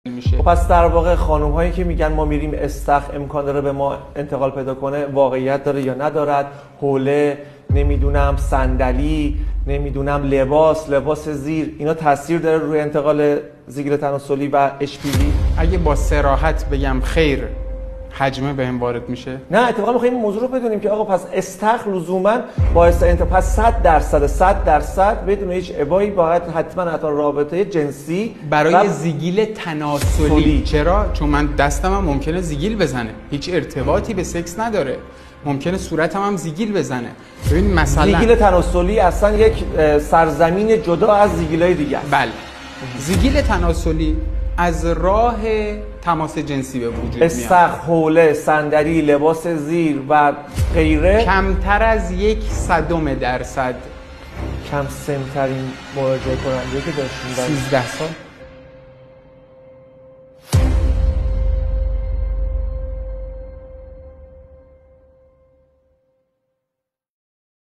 میشه. پس در واقع خانم هایی که میگن ما میریم استخ امکان داره به ما انتقال پیدا کنه، واقعیت داره یا ندارد؟ حوله، نمیدونم صندلی، نمیدونم لباس زیر، اینا تاثیر داره روی انتقال زیگیل تناسلی و HPV؟ اگه با صراحت بگم خیر، حجمه بهم وارد میشه. نه، اتفاقا میخوایم این موضوع رو بدونیم که آقا پس استخ لزوما باعث پس 100% بدون هیچ ابایی باید حتما رابطه جنسی برای زیگیل تناسلی. چرا؟ چون من دستم هم ممکنه زیگیل بزنه، هیچ ارتباطی به سکس نداره، ممکنه صورتم هم زیگیل بزنه. ببین مثلا زیگیل تناسلی اصلا یک سرزمین جدا از زیگیلای دیگه است. بله. زیگیل تناسلی از راه تماس جنسی به وجود میاد. استخ، حوله، صندلی، لباس زیر و غیره کمتر از 1/100 درصد. کم سن‌ترین مراجعه کننده که داشتیم 13 سال